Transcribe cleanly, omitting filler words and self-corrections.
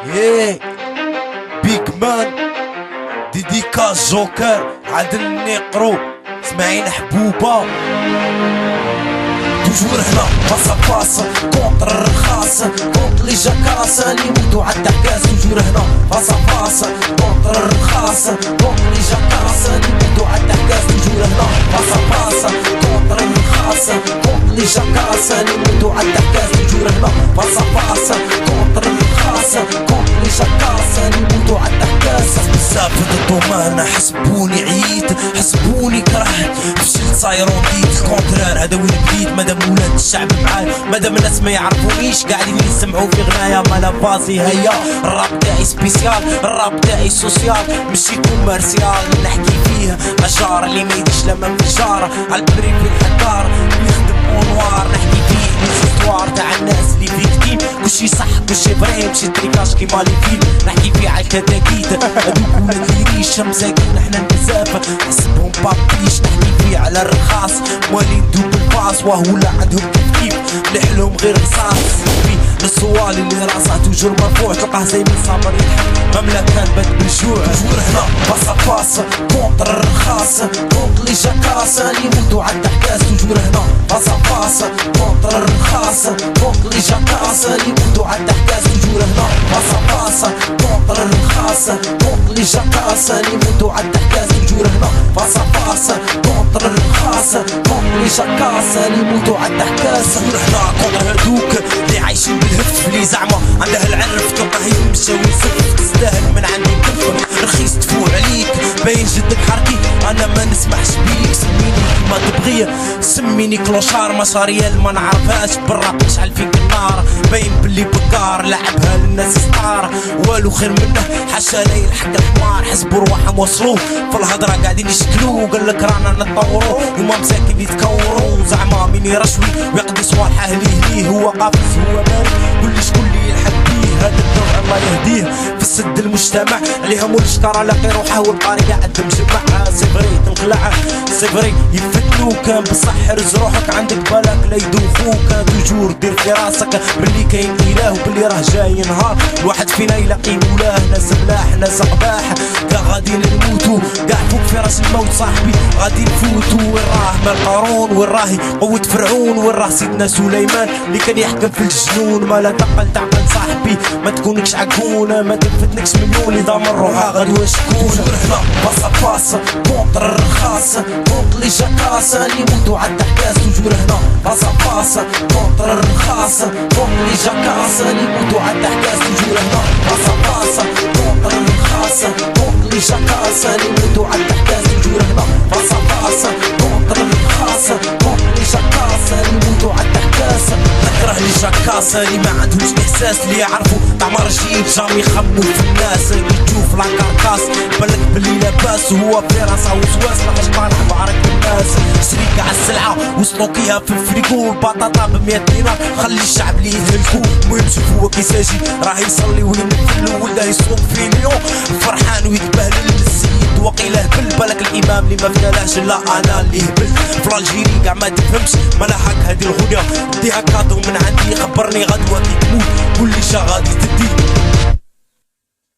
ايه بيج مان ديديكاس جوكر عادل النقرو اسماعيل حبوبة توجور هنا فاسا فاسا كونتر الرخاص كونتر لي جاكاس اللي يموتو عالتحكاس توجور هنا فاسا فاسا كونتر الرخاص كونتر لي جاكاس اللي يموتو عالتحكاس توجور هنا فاسا فاسا كونتر الرخاص كونتر لي جاكاس اللي يموتو عالتحكاس توجور هنا فاسا فاسا كونتر الرخاص كونتر لي جاكاس اللي يموتو عالتحكاس بزاف ضدهم حسبوني عييت حسبوني كرهت فشلت صاير وديت الكونترار هذا وين بديت مادام ولاد الشعب معاي مادام الناس ما يعرفونيش قاعدين يسمعوا في غنايا مالا بازي هيا الراب تاعي سبيسيال الراب تاعي سوسيال ماشي كوميرسيال نحكي فيه اشار اللي ما يديش لما انفجار عالبري في الحدار يخدم اونوار نحكي فيه ليزيستوار تاع الناس اللي فيكتيم كلشي صح كلشي فري مشي تريكاش كيما لي فيلم نحكي فيه عالكتاكيت هادوك ولاد لي ريشه مساكين احنا المسافه حسبهم بابيش نحكي فيه على الرخاص موالين دوب الباص وهو لا عندهم كيف لحلهم غير رصاص السؤال اللي راسه توجور مرفوع تلقاه زي من صابر يضحك مملكة بد بالجوع توجور هنا فاسا فاسا كونتر الرخاص كونتر لي جاكاس اللي يموتو عالتحكاس توجور هنا فاسا فاسا كونتر الرخاص كونتر لي جاكاس اللي يموتو عالتحكاس توجور هنا فاسا فاسا كونتر الرخاص كونتر لي جاكاس اللي يموتو عالتحكاس توجور هنا فاسا فاسا كونتر الرخاص كونتر لي جاكاس اللي يموتو عالتحكاس توجور هنا كونتر هادوك اللي عايشين بالهف اللي زعما عندها العرف تلقاه يمشى ويسف تستاهل من عندي كف رخيص تفوق عليك باين جدك حركي انا ما نسمحش بيك سميني كيما تبغي سميني كلوشار مشاريال ما نعرفهاش برا تشعل فيك النار باين باللي بكار لعبها للناس ستار والو خير منه حاشا لا يلحق الحمار حسبوا رواحهم وصلوا في الهضره قاعدين يشكلوا قالك رانا نتطوروا هما مساكين يتكوروا زعما مين يرشوي ويقضي صوالحه ليه هو قافز هو مالي كل شكون اللي يلحق بيه هذا النوع الله يهديه في السد المجتمع اللي همو الشكارة لاقي روحه والقاري قاعد مجمع سيفري تنقلع سيفري يفتنوك بصح رز روحك عندك بالك لا يدوخوك توجور دير في راسك باللي كاين اله وباللي راه جاي نهار الواحد فينا يلاقي مولاه ناس ملاح ناس قباح كاع غادي نموتو كاع فوق في راس الموت صاحبي غادي نفوتو وين راه مال قارون وين راهي قوة فرعون وين راه سيدنا سليمان اللي كان يحكم في الجنون ما لا تقل تعقل صاحبي ما تكونكش عقونة ما تنفتنكش مليون اذا من روحها غدوة شكون هنا فاسا فاسا كونتر الرخاص كونتر لي جاكاس اللي يموتو عالتحكاس توجور هنا فاسا فاسا كونتر الرخاص كونتر لي جاكاس اللي يموتو عالتحكاس توجور هنا فاسا فاسا كونتر الرخاص كونتر لي جاكاس اللي يموتو عالتحكاس توجور هنا فاسا فاسا كونتر الرخاص كونتر لي جاكاس اللي يموتو عالتحكاس نكره لي جاكاس اللي ما عندهمش احساس اللي يعرفوا طعم رجيب جام يخموا في الناس اللي تشوف لاكاركاس بالك باللي لاباس وهو في راسه وسواس لاش طالع بعرك الناس شريك عالسلعه وسلوكيها في الفريكو البطاطا ب100 دينار خلي الشعب اللي يهلكو المهم شوف هو كيساجي راه يصلي وينفل ولا يسوق في اليوم فرحان ويتبهلل السيد وقيله هبل بالك الامام اللي ما فدالاش لا انا اللي هبل في الجيري كاع ما تفهمش ملاحك هادي الغنية ديها كادو من عندي خبرني غدوة كي تموت كل شي غادي تدي